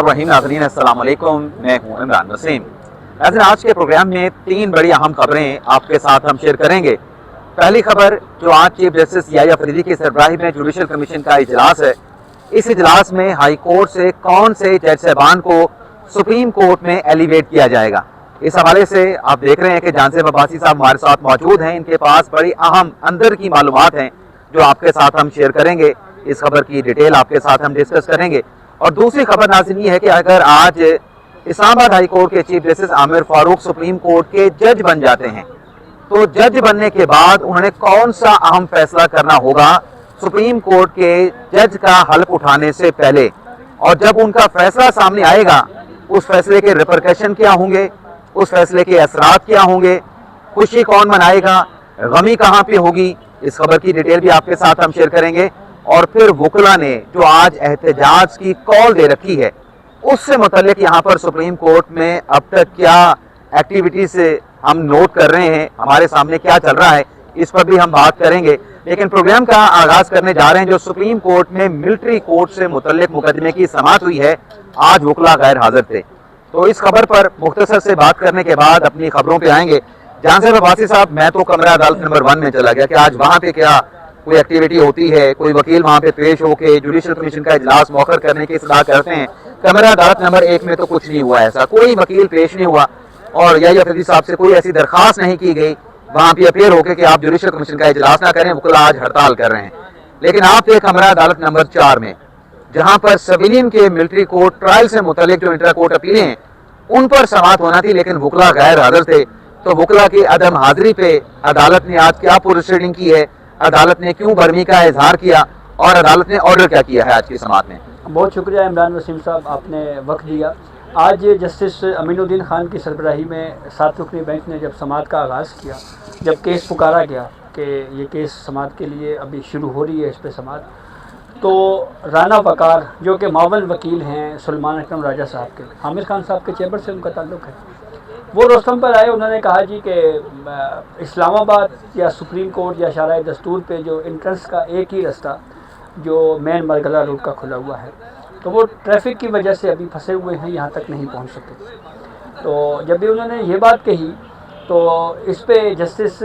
रहीम नाज़रीन अस्सलाम वालेकुम, मैं हूं इमरान वसीम। नाज़रीन, आज के प्रोग्राम में तीन बड़ी अहम खबरें आपके साथ हम शेयर करेंगे। पहली खबर, जो आज चीफ जस्टिस याहिया फरीदी की सरबराही में जुडिशल कमीशन का इजलास है, इस इजलास में हाई कोर्ट से कौन से जज साहबान को सुप्रीम कोर्ट में एलिवेट किया जाएगा। इस हवाले से आप देख रहे हैं कि जानसेब अब्बासी साहब हमारे साथ मौजूद हैं। इनके पास बड़ी अहम अंदर की मालूमात हैं जो आपके साथ हम शेयर करेंगे। इस खबर की डिटेल आपके साथ हम डिस्कस करेंगे। और दूसरी खबर नाज़रीन ये है कि अगर आज इस्लामाबाद हाई कोर्ट के chief justice Aamir Farooq supreme court के जज बन जाते हैं, तो जज बनने के बाद उन्होंने कौन सा अहम फैसला करना होगा सुप्रीम कोर्ट के जज का हल्फ उठाने से पहले, और जब उनका फैसला सामने आएगा उस फैसले के रिपरकशन क्या होंगे, उस फैसले के असरात क्या होंगे, खुशी कौन मनाएगा, गमी कहाँ पे होगी। इस खबर की डिटेल भी आपके साथ हम शेयर करेंगे। और फिर वकला ने जो आज एहतजाज की कॉल दे रखी है, उससे मुतल्लिक यहाँ पर सुप्रीम कोर्ट में अब तक क्या एक्टिविटीज हम नोट कर रहे हैं, हमारे सामने क्या चल रहा है, इस पर भी हम बात करेंगे। लेकिन प्रोग्राम का आगाज करने जा रहे हैं जो सुप्रीम कोर्ट में मिलिट्री कोर्ट से मुतल्लिक मुकदमे की समाअत हुई है। आज वकला गैर हाजिर थे, तो इस खबर पर मुख्तसर से बात करने के बाद अपनी खबरों पे आएंगे। जानसेब अब्बासी साहब, मैं तो कमरा अदालत नंबर 1 में चला गया कि आज वहाँ पे क्या कोई एक्टिविटी होती है, कोई वकील वहाँ पे पेश होके जुडिशल कमीशन का इजलास मौखर करने की सलाह करते हैं। कमरा अदालत नंबर 1 में तो कुछ नहीं हुआ, ऐसा कोई वकील पेश नहीं हुआ और याहिया फरीदी साहब से कोई ऐसी दरखास्त नहीं की गई वहाँ पे अपेयर होके कि आप जुडिशल कमीशन का इजलास ना करें। वकील आज हड़ताल कर रहे हैं। लेकिन आप थे कमरा अदालत नंबर 4 में, जहाँ पर सिविलियन के मिलिट्री कोर्ट ट्रायल से मुतल्लिक जो इंटर कोर्ट अपीलें हैं उन पर समाअत होना थी, लेकिन वकला गैर हाजिर थे। तो वकला की अदम हाजिरी पे अदालत ने आज क्या प्रोसीडिंग की है, अदालत ने क्यों बर्मी का इजहार किया और अदालत ने ऑर्डर क्या किया है आज की समाअत में। बहुत शुक्रिया इमरान वसीम साहब, आपने वक्त दिया। आज जस्टिस अमीनुद्दीन खान की सरबराही में 7 रुकनी बेंच ने जब समाअत का आगाज़ किया, जब केस पुकारा गया कि ये केस समाअत के लिए अभी शुरू हो रही है, इस पर समाअत, तो राना वकार जो कि मावन वकील हैं सलमान अकरम राजा साहब के, हामिद खान साहब के चैम्बर से उनका ताल्लुक़ है, वो रोस्तम पर आए। उन्होंने कहा जी कि इस्लामाबाद या सुप्रीम कोर्ट या शाराए दस्तूर पे जो इंट्रेंस का एक ही रास्ता जो मेन मरगला रोड का खुला हुआ है, तो वो ट्रैफिक की वजह से अभी फंसे हुए हैं, यहाँ तक नहीं पहुँच सके। तो जब भी उन्होंने ये बात कही तो इस पे जस्टिस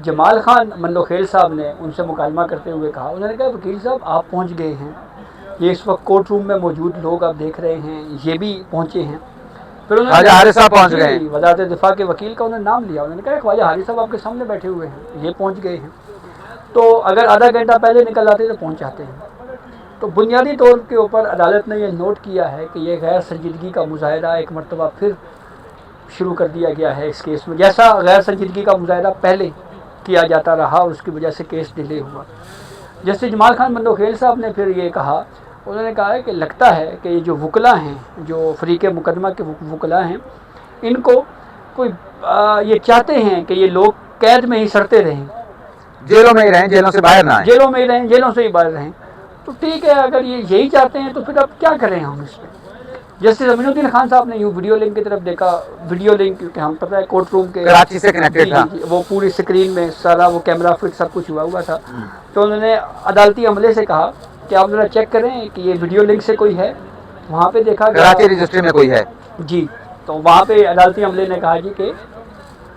जमाल खान मंडोखेल साहब ने उनसे मुकालमा करते हुए कहा, उन्होंने कहा वकील साहब आप पहुँच गए हैं, ये इस वक्त कोर्ट रूम में मौजूद लोग आप देख रहे हैं ये भी पहुँचे हैं। फिर उन्होंने साहब पहुंच गए, वजारत दिफा के वकील का उन्होंने नाम लिया, उन्होंने कहा ख्वाजा हारिस साहब आपके सामने बैठे हुए हैं, ये पहुंच गए हैं। तो अगर आधा घंटा पहले निकल आते तो पहुंच जाते हैं। तो बुनियादी तौर के ऊपर अदालत ने यह नोट किया है कि यह गैर संजीदगी का मुजाहरा एक मरतबा फिर शुरू कर दिया गया है इस केस में, जैसा गैर संजीदगी का मुजाहरा पहले किया जाता रहा और उसकी वजह से केस डिले हुआ। जस्टिस जमाल खान मंडोखेल साहब ने फिर ये कहा, उन्होंने कहा है कि लगता है कि ये जो वकला हैं, जो फरीक़े मुकदमा के वकला हैं, इनको कोई ये चाहते हैं कि ये लोग कैद में ही सड़ते रहें, जेलों में ही रहें, जेलों से बाहर ना आए, जेलों में ही रहें, जेलों से ही बाहर रहें। तो ठीक है, अगर ये यही चाहते हैं तो फिर अब क्या करें हम इस पर। जस्टिस अमीनुद्दीन खान साहब ने यूँ वीडियो लिंक की तरफ देखा, वीडियो लिंक क्योंकि हम पता है कोर्ट रूम के कराची से कनेक्टेड था, वो पूरी स्क्रीन में सारा वो कैमरा फिट सब कुछ हुआ था। तो उन्होंने अदालती अमले से कहा कि आप ज़रा चेक करें कि ये वीडियो लिंक से कोई है। वहाँ पे देखा कराची रजिस्ट्री में कोई है जी, तो वहाँ पे अदालती अमले ने कहा जी कि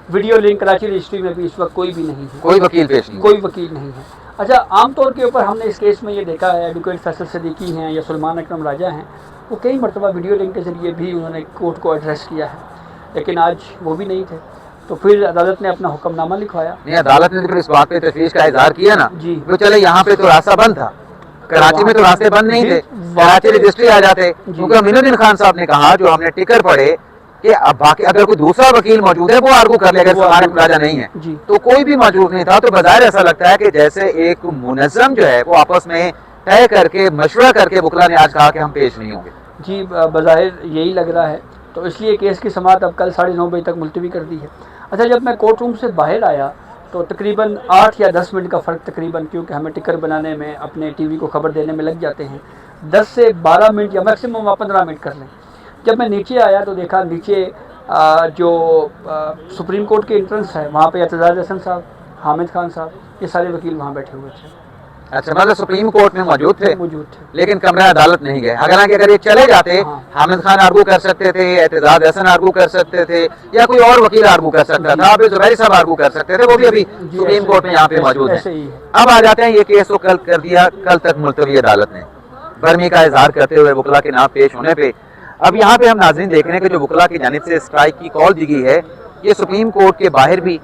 वीडियो लिंक कराची रजिस्ट्री में भी इस वक्त कोई भी नहीं है, कोई वकील पेश नहीं, कोई वकील नहीं है। अच्छा, आमतौर के ऊपर हमने इस केस में ये देखा है, एडवोकेट फैसल सदीकी हैं या सलमान अकरम राजा हैं, वो कई मरतबा वीडियो लिंक के ज़रिए भी उन्होंने कोर्ट को एड्रेस किया है, लेकिन आज वो भी नहीं थे। तो फिर अदालत ने अपना हुक्मनामा लिखवाया। नहीं, अदालत ने फिर इस बात पे तशवीश का इजहार किया ना जी, तो चले यहाँ पे तो रास्ता बंद था, कराची में तो रास्ते बंद नहीं थे, कराची रजिस्ट्री आ जाते। क्योंकि अमीनुद्दीन खान साहब ने कहा, जो हमने टिकर पढ़े, कि अब बाकी अगर कोई दूसरा वकील मौजूद है वो आर्गू कर ले, अगर सलमान राजा नहीं है तो कोई भी मौजूद नहीं था। तो बज़ाहिर ऐसा लगता है कि जैसे एक मुनज़्ज़म जो है वो आपस में तय करके मशवरा करके वकला ने आज कहा कि हम पेश नहीं होंगे। जी, बज़ाहिर यही लग रहा है, तो इसलिए केस की समाअत अब कल 9:30 बजे तक मुलतवी कर दी है। अच्छा, जब मैं कोर्ट रूम से बाहर आया तो तकरीबन 8 या 10 मिनट का फ़र्क, तकरीबन, क्योंकि हमें टिकर बनाने में, अपने टीवी को खबर देने में लग जाते हैं, 10 से 12 मिनट या मैक्सिमम आप 15 मिनट कर लें। जब मैं नीचे आया तो देखा नीचे जो सुप्रीम कोर्ट के इंट्रेंस है वहाँ पे एतजाज़ हसन साहब, हामिद खान साहब, ये सारे वकील वहाँ बैठे हुए थे। अच्छा, मतलब सुप्रीम कोर्ट में मौजूद थे लेकिन कमरा अदालत नहीं गए। हालांकि अगर ये चले जाते, हामिद खान आर्गू कर सकते थे, एतजाज हसन आर्गू कर सकते थे, या कोई और वकील आर्गू कर सकता था, आप जुबैरी साहब आर्गू कर सकते थे, वो भी अभी सुप्रीम कोर्ट में यहाँ पे मौजूद है। अब आ जाते हैं, ये केस तो कल कर दिया, कल तक मुलतवी अदालत ने बर्मी का इजहार करते हुए वकला के नाम पेश होने पे अब यहाँ पे हम नाज़रीन देख रहे हैं कि जो वकला की जानिब से स्ट्राइक की कॉल दी गई है, ये सुप्रीम कोर्ट के बाहर भी,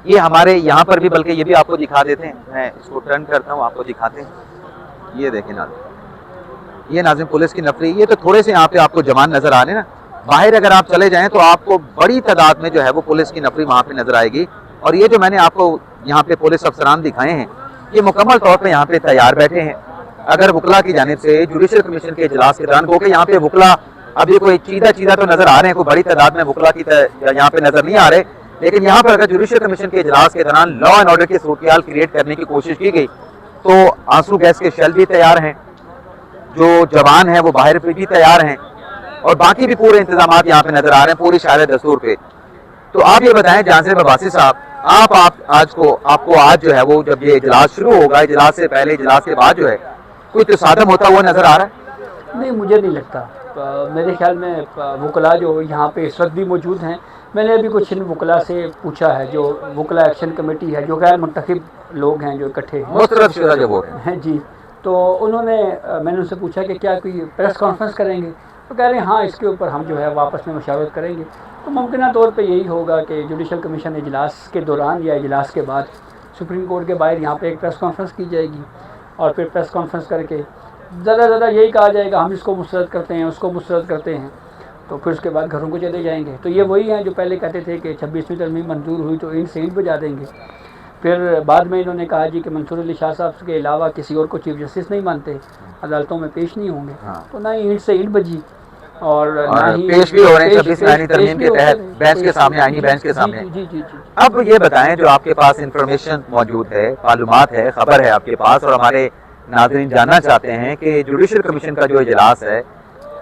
ये हमारे यहाँ पर भी, बल्कि ये भी आपको दिखा देते हैं, मैं इसको टर्न करता हूँ, आपको दिखाते हैं। ये देखें नाज़रीन, ये नाज़रीन पुलिस की नफरी, ये तो थोड़े से यहाँ पे आपको जवान नजर आ रहे हैं ना। बाहर अगर आप चले जाएं तो आपको बड़ी तादाद में जो है वो पुलिस की नफरी वहाँ पे नजर आएगी। और ये जो मैंने आपको यहाँ पे पुलिस अफसरान दिखाए हैं, ये मुकम्मल तौर पर यहाँ पे तैयार बैठे हैं। अगर वकला की जानिब से जुडिशल कमीशन के इजलास के दौरान, क्योंकि यहाँ पे वकला अब ये कोई चीदा तो नजर आ रहे हैं, कोई बड़ी तादाद में वकला की यहाँ पे नजर नहीं आ रहे, लेकिन यहाँ पर अगर जुडिशल कमीशन के इजलास के दौरान लॉ एंड ऑर्डर की सूरत क्रिएट करने की कोशिश की गई तो आंसू गैस के शेल भी तैयार हैं, जो जवान हैं वो बाहर पे भी तैयार हैं, और बाकी भी पूरे इंतजाम यहाँ पे नजर आ रहे हैं पूरी शायर दस्तूर पे। तो आप ये बताएं जांसिर अब्बासी साहब, आपको आज जो है वो जब ये इजलास शुरू होगा, इजलास से पहले इजलास के बाद जो है कोई तसादम होता हुआ नजर आ रहा है? नहीं, मुझे नहीं लगता। मेरे ख्याल में वकला जो यहाँ पे इस वक्त भी मौजूद हैं, मैंने अभी कुछ इन वकला से पूछा है, जो वकला एक्शन कमेटी है, जो गैर मुंतखब लोग हैं जो इकट्ठे हैं जी, तो मैंने उनसे पूछा कि क्या कोई प्रेस कॉन्फ्रेंस करेंगे, तो कह रहे हैं हाँ, इसके ऊपर हम जो है वापस में मशावरत करेंगे। तो मुमकिन तौर पे यही होगा कि जुडिशल कमीशन इजलास के दौरान या इजलास के बाद सुप्रीम कोर्ट के बाहर यहाँ पे एक प्रेस कॉन्फ्रेंस की जाएगी, और फिर प्रेस कॉन्फ्रेंस करके ज़्यादा यही कहा जाएगा हम इसको मुस्तरद करते हैं, उसको मुस्तरद करते हैं, तो फिर उसके बाद घरों को चले जाएंगे। तो ये वही हैं जो पहले कहते थे कि 26वीं तरमीम मंजूर हुई तो इन से ईंट बजा देंगे। फिर बाद में इन्होंने कहा जी कि मंसूर अली शाह साहब के अलावा किसी और को चीफ जस्टिस नहीं मानते, अदालतों में पेश नहीं होंगे। तो ना ही ईंट से ईंट बजी और ना ही पेश भी हो रहे हैं 26वीं तरमीम के तहत बेंच के सामने, आईनी बेंच के सामने। जी। अब ये बताएं, जो आपके पास इंफॉर्मेशन मौजूद है, मालूमात है, खबर है आपके पास, और हमारे नाज़रीन जानना चाहते हैं कि जुडिशल कमीशन का जो इजलास है,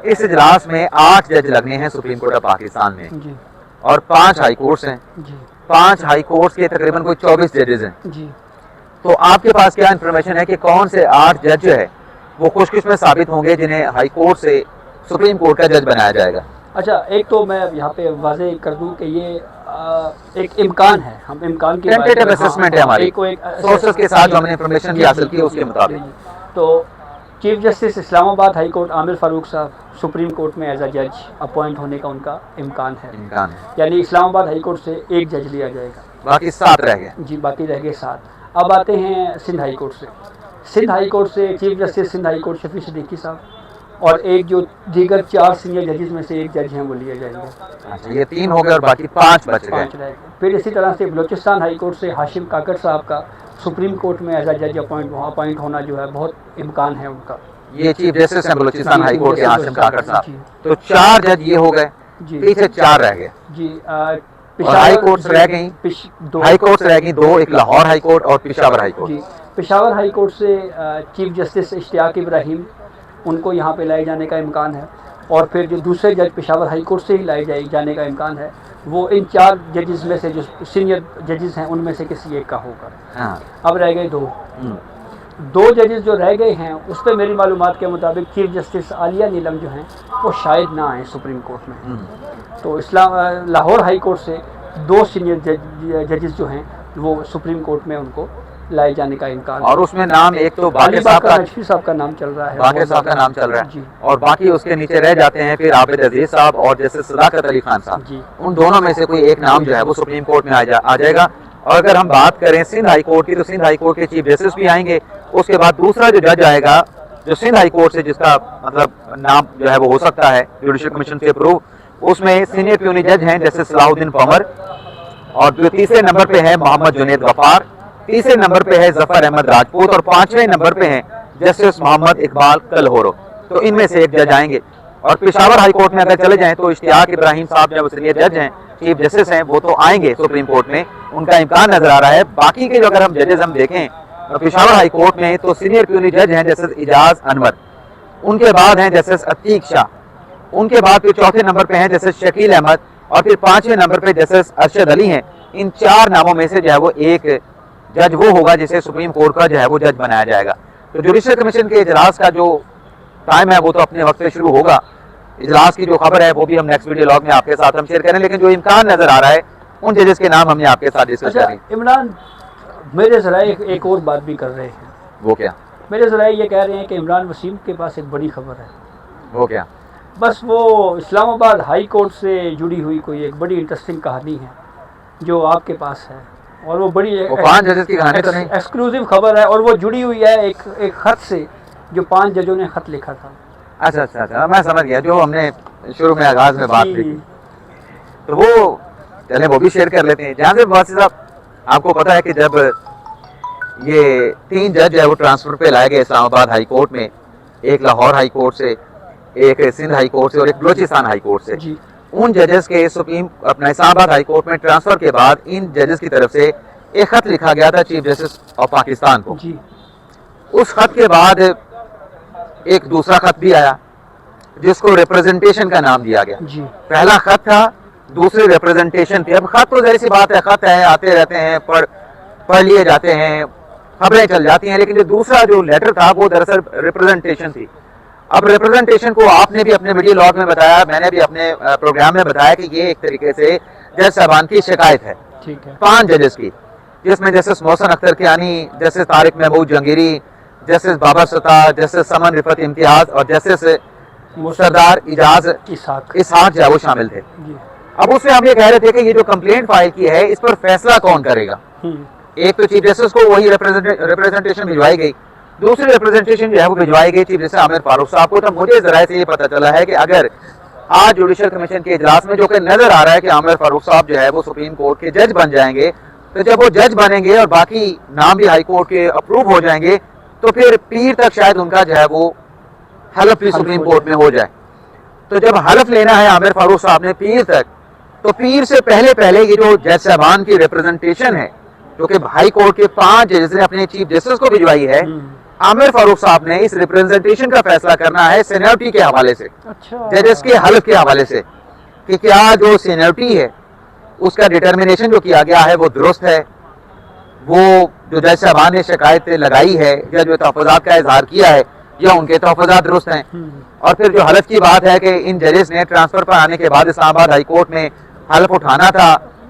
इस इजलास में 8 जज लगने हैं सुप्रीम कोर्ट ऑफ पाकिस्तान में जी, और 5 हाई कोर्ट्स हैं जी, 5 हाई कोर्ट्स के तकरीबन कोई 24 जजेस हैं जी। तो आपके पास क्या इंफॉर्मेशन है कि कौन से 8 जज जो है वो खुशकिस्मत साबित होंगे जिन्हें हाई कोर्ट से सुप्रीम कोर्ट का जज बनाया जाएगा? अच्छा, एक तो मैं यहाँ पे वाज़ेह कर दूं कि ये एक इम्कान है, हम इम्कान की टेंटेटिव असेसमेंट है हमारी, सोर्सेस के साथ जो हमने इंफॉर्मेशन भी हासिल की उसके मुताबिक। तो chief justice Islamabad high court Aamir Farooq साहब सुप्रीम कोर्ट में एज अ जज अपॉइंट होने का उनका इम्कान है, यानी इस्लामाबाद हाई कोर्ट से एक जज लिया जाएगा, बाकी 7 रह गए जी, बाकी रह गए 7। अब आते हैं सिंध हाई कोर्ट से। सिंध हाई कोर्ट से chief justice Sindh high court Shafi Siddiqui साहब, और एक जो दीगर 4 सीनियर जजेस में से एक जज हैं वो लिए जाएंगे। अच्छा, ये 3 हो गए और बाकी 5 बच गए। फिर इसी तरह से बलूचिस्तान हाई कोर्ट से हाशिम काकड़ साहब का सुप्रीम कोर्ट में एज अ जज अपॉइंट होना जो है बहुत इम्कान है उनका। ये चीफ जस्टिस हैं बलूचिस्तान हाई कोर्ट के हाशिम काकड़ साहब। तो 4 जज ये हो गए, पीछे 4 रह गए जी। हाई कोर्ट रह गई, हाई कोर्ट रह गई 2, एक लाहौर हाई कोर्ट और Peshawar high court. Peshawar high court से चीफ जस्टिस इश्तियाक इब्राहिम, उनको यहाँ पे लाए जाने का इम्कान है, और फिर जो दूसरे जज पेशावर हाई कोर्ट से ही लाए जाने का इम्कान है, वो इन 4 जजेस में से जो सीनियर जजेस हैं उनमें से किसी एक का होगा। हाँ। अब रह गए 2 जजेस जो रह गए हैं, उस पर मेरी मालूमात के मुताबिक चीफ जस्टिस आलिया नीलम जो हैं वो शायद ना आए सुप्रीम कोर्ट में। तो लाहौर हाई कोर्ट से 2 सीनियर जजेस जो हैं वो सुप्रीम कोर्ट में उनको लाए जाने का इम्कान, और उसमें नाम एक तो बाकी साहब का नाम चल रहा है, बाकी साहब का नाम चल रहा है, और बाकी उसके नीचे रह जाते हैं फिर आबिद अजीज साहब और जैसे सदाकत अली खान साहब। उन दोनों में से कोई एक नाम जो है वो सुप्रीम कोर्ट में आ जाएगा। और अगर हम बात करें सिंध हाई कोर्ट की, तो सिंध हाई कोर्ट के चीफ जस्टिस भी आएंगे, उसके बाद दूसरा जो जज आएगा जो सिंध हाई कोर्ट से जिसका मतलब नाम जो है वो हो सकता है जुडिशल कमीशन से अप्रूव, उसमें सीनियर प्यूनी जज हैं जैसे सलाहुद्दीन पंवर, और जो तीसरे नंबर पे है मोहम्मद जुनैद गफ्फार, तीसरे नंबर पे है जफर अहमद राजपूत, और 5वें नंबर पे हैं जस्टिस मोहम्मद इकबाल कलहोरो। तो इनमें से एक जज आएंगे। और पेशावर हाई कोर्ट में अगर चले जाएं तो इश्तियाक इब्राहिम साहब जो सीनियर जज हैं, चीफ जस्टिस हैं, वो तो आएंगे सुप्रीम कोर्ट में, उनका इम्कान नजर आ रहा है। बाकी के जो अगर हम जजेस हम देखें पेशावर हाई कोर्ट में, तो सीनियर प्यूनी जज हैं जस्टिस इजाज अनवर, उनके बाद हैं जस्टिस अतीक शाह, उनके बाद फिर 4थे नंबर पे हैं जस्टिस शकील अहमद, और फिर 5वें नंबर पे जस्टिस अरशद अली हैं। इन 4 नामों में से जो है वो एक जज वो होगा जिसे सुप्रीम कोर्ट का जो है वो जज बनाया जाएगा। तो जुडिशल कमीशन के इजलास का जो टाइम है वो तो अपने वक्त पे शुरू होगा। इजलास की जो खबर है वो भी हम नेक्स्ट वीडियो लॉग में आपके साथ हम शेयर करें, लेकिन जो इम्कान नजर आ रहा है उन जजेस के नाम हमने आपके साथ डिस्कस अच्छा करें। इमरान, मेरे ज़रा एक और बात भी कर रहे हैं। वो क्या? मेरे ज़रा ये कह रहे हैं कि इमरान वसीम के पास एक बड़ी खबर है। वो क्या? बस वो इस्लामाबाद हाई कोर्ट से जुड़ी हुई कोई एक बड़ी इंटरेस्टिंग कहानी है जो आपके पास है, और वो बड़ी वो 5 जजेस की कहानी तो नहीं? एक्सक्लूसिव खबर है, और वो जुड़ी हुई है एक खत से जो 5 जजों ने खत लिखा था। अच्छा अच्छा अच्छा, मैं समझ गया, जो हमने शुरू में आगाज में बात की। तो वो चले वो भी शेयर कर लेते हैं। जहाँ से वासी साहब, आपको पता है कि जब ये 3 जज है वो ट्रांसफर पे लाए गए इस्लामाबाद हाई कोर्ट में, एक लाहौर हाई कोर्ट से, एक सिंध हाई कोर्ट से और एक बलोचिस्तान हाई कोर्ट से, जी। उन जजेस के सुप्रीम अपना इस्लामाबाद हाई कोर्ट में ट्रांसफर के बाद इन जजेस की तरफ से एक खत लिखा गया था चीफ जस्टिस ऑफ पाकिस्तान को। जी। उस खत के बाद एक दूसरा खत भी आया जिसको रिप्रेजेंटेशन का नाम दिया गया। जी। पहला खत था, दूसरी रिप्रेजेंटेशन थी। अब खत तो जैसी बात है, खत है, आते रहते हैं, पढ़ लिए जाते हैं, खबरें चल जाती हैं, लेकिन जो दूसरा जो लेटर था वो दरअसल रिप्रेजेंटेशन थी। अब रिप्रेजेंटेशन को आपने भी अपने वीडियो लॉग में बताया, मैंने भी अपने प्रोग्राम में बताया कि ये एक तरीके से जज साहबान की शिकायत है। ठीक है। 5 जजेस की, जिसमें justice Mohsin Akhtar Kayani, justice Tariq Mahmood Jahangiri, justice Babar Sattar, justice Saman Rafat Imtiaz और जस्टिस सरदार इजाज इसहाक जो है वो शामिल थे। जी। अब उसमें हम ये कह रहे थे कि ये जो कंप्लेंट फाइल की है इस पर फैसला कौन करेगा। एक तो चीफ जस्टिस को वही रिप्रेजेंटेशन भिजवाई गई, दूसरी रिप्रेजेंटेशन जो है वो भिजवाई गई चीफ जस्टिस आमिर फारूक साहब को। तो मुझे जराये से ये पता चला है कि अगर आज जुडिशल कमीशन के इजलास में जो कि नजर आ रहा है कि आमिर फारूक साहब जो है वो सुप्रीम कोर्ट के जज बन जाएंगे, तो जब वो जज बनेंगे और बाकी नाम भी हाई कोर्ट के अप्रूव हो जाएंगे तो फिर पीर तक शायद उनका जो है वो हलफ भी सुप्रीम कोर्ट में हो जाए। तो जब हलफ लेना है आमिर फारूक साहब ने पीर तक, तो पीर से पहले ये जो जज साहबान की रिप्रेजेंटेशन है जो कि हाई कोर्ट के 5 जजेस ने अपने चीफ जस्टिस को भिजवाई है, आमिर फारूक साहब ने इस रिप्रेजेंटेशन का फैसला करना है सीनियरिटी के हवाले से, जजेस के हलफ के हवाले से, कि क्या जो सीनियरिटी है उसका डिटर्मिनेशन जो किया गया है वो दुरुस्त है, वो जो जज साहबान ने शिकायत लगाई है या जो तहफ़्फ़ुज़ात का इजहार किया है या उनके तहफ़्फ़ुज़ात दुरुस्त हैं। और फिर जो हलफ की बात है कि इन जजेस ने ट्रांसफर पर आने के बाद इस्लामाबाद हाई कोर्ट में हलफ उठाना था,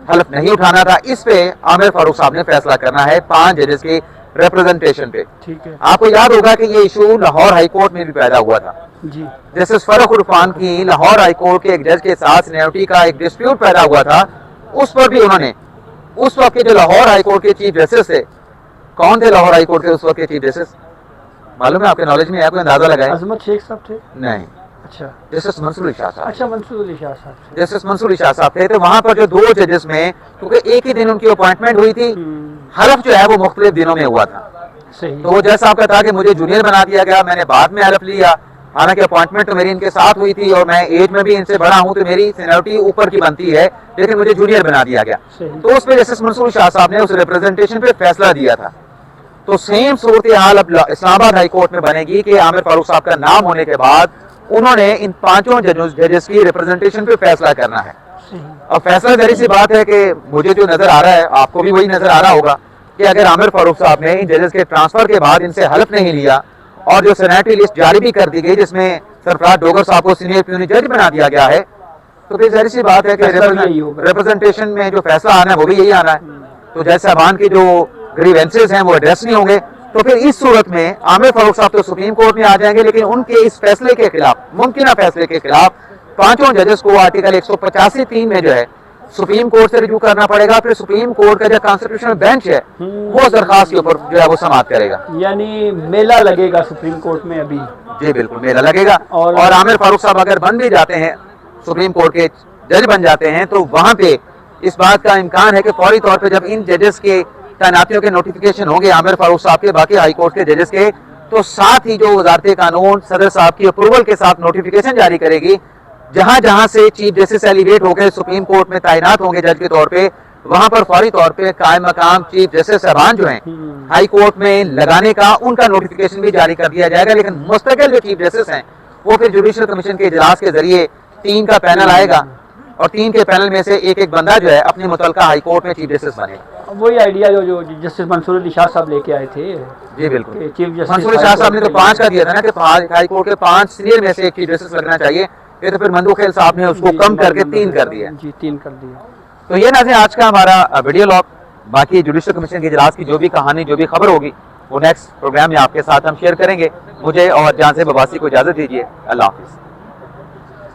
हलफ नहीं उठाना था, इस पे आमिर फारूक साहब ने फैसला करना है 5 जजेस के रिप्रेजेंटेशन पे। ठीक है। आपको याद होगा कि ये इशू लाहौर हाई कोर्ट में भी पैदा हुआ था। जी। जस्टिस फर्रुख उर्फान की लाहौर हाई कोर्ट के एक जज के साथ सीनियरिटी का एक डिस्प्यूट पैदा हुआ था, उस पर भी उन्होंने उस वक्त के जो लाहौर हाई कोर्ट के चीफ जस्टिस थे, कौन थे लाहौर हाई कोर्ट के उस वक्त के चीफ जस्टिस, मालूम है आपके नॉलेज में है, कोई अंदाजा लगाए? अजमत शेख साहब थे? नहीं। अच्छा। जस्टिस मंसूर अली शाह साहब। अच्छा, मंसूर अली शाह साहब। जस्टिस मंसूर अली शाह साहब थे। तो वहां पर जो 2 जजेस में, क्योंकि एक ही दिन उनकी अपॉइंटमेंट हुई थी, हलफ जो है वो मुख्तलिफ दिनों में हुआ था। सही। तो वो जज साहब का था कि मुझे जूनियर बना दिया गया, मैंने बाद में हलफ लिया, हालांकि अपॉइंटमेंट तो मेरी इनके साथ हुई थी और मैं एज में भी इनसे बड़ा हूं तो मेरी सीनियरिटी ऊपर की बनती है, लेकिन मुझे जूनियर बना दिया गया। तो उस पर जस्टिस मंसूर शाह साहब ने उस रिप्रेजेंटेशन पे फैसला दिया था। तो सेम सूरत हाल अब इस्लामाबाद हाई कोर्ट में बनेगी कि आमिर फारूक साहब का नाम होने के बाद उन्होंने इन 5 जजेस की रिप्रेजेंटेशन पे फैसला करना है। अब फैसला जरी सी बात है कि मुझे जो नजर आ रहा है, आपको भी वही नजर आ रहा होगा कि अगर आमिर फारूक साहब ने इन जजेस के ट्रांसफर के बाद इनसे हलफ नहीं लिया और जो सीनियरिटी लिस्ट जारी भी कर दी गई जिसमें सरफराज डोगर साहब को सीनियर प्यूनी जज बना दिया गया है, तो फिर जाहिर सी बात है कि रिप्रेजेंटेशन में जो फैसला आना है वो भी यही आना है। तो जज साहबान की जो ग्रीवेंसेस हैं वो एड्रेस नहीं होंगे। तो फिर इस सूरत में आमिर फारूक साहब तो सुप्रीम कोर्ट में आ जाएंगे, लेकिन उनके इस फैसले के खिलाफ, मुमकिन फैसले के खिलाफ 5 जजेस को आर्टिकल 185(3) में जो है सुप्रीम कोर्ट से रिव्यू करना पड़ेगा। फिर सुप्रीम कोर्ट का जो कॉन्स्टिट्यूशनल बेंच है वो दरखास्त के ऊपर जो है वो समाप्त करेगा। यानी मेला लगेगा सुप्रीम कोर्ट में अभी। जी बिल्कुल, मेला लगेगा। और आमिर फारूक साहब अगर बन भी जाते हैं, सुप्रीम कोर्ट के जज बन जाते हैं, तो वहां पे इस बात का इम्कान है कि फौरी तौर पे जब इन जजेस के तैनातियों के नोटिफिकेशन होंगे आमिर फारूक साहब के, बाकी हाई कोर्ट के जजेस के, तो साथ ही जो वजारत कानून सदर साहब की अप्रूवल के साथ नोटिफिकेशन जारी करेगी, जहां जहां से चीफ जस्टिस एलिवेट होकर सुप्रीम कोर्ट में तैनात होंगे जज के तौर पे, वहां पर फौरी तौर पे कायम मकाम चीफ जस्टिस साहबान जो हैं हाई कोर्ट में लगाने का उनका नोटिफिकेशन भी जारी कर दिया जाएगा। लेकिन मुस्तकिल जो चीफ जस्टिस हैं वो फिर जुडिशल कमीशन के इजलास के जरिए 3 का पैनल आएगा और 3 के पैनल में से एक बंदा जो है अपनी मुतलका हाई कोर्ट में चीफ जस्टिस बनेगा। वही आइडिया जो जस्टिस मंसूर अली शाह साहब लेके आए थे जी बिल्कुल। कि चीफ जस्टिस मंसूर शाह साहब ने तो 5 का दिया था ना कि हाई कोर्ट के 5 सीनियर में से एक चीफ जस्टिस लगना चाहिए, ये तो फिर मंदू खेल साहब ने उसको कम करके 3 कर दिया। जी 3 कर दिया। तो ये नाज़रीन आज का हमारा वीडियो लॉग, बाकी जुडिशल कमीशन के इजलास की जो भी कहानी जो भी खबर होगी वो नेक्स्ट प्रोग्राम में आपके साथ हम शेयर करेंगे। मुझे और जान से बबासी को इजाज़त दीजिए। अल्लाह हाफिज़।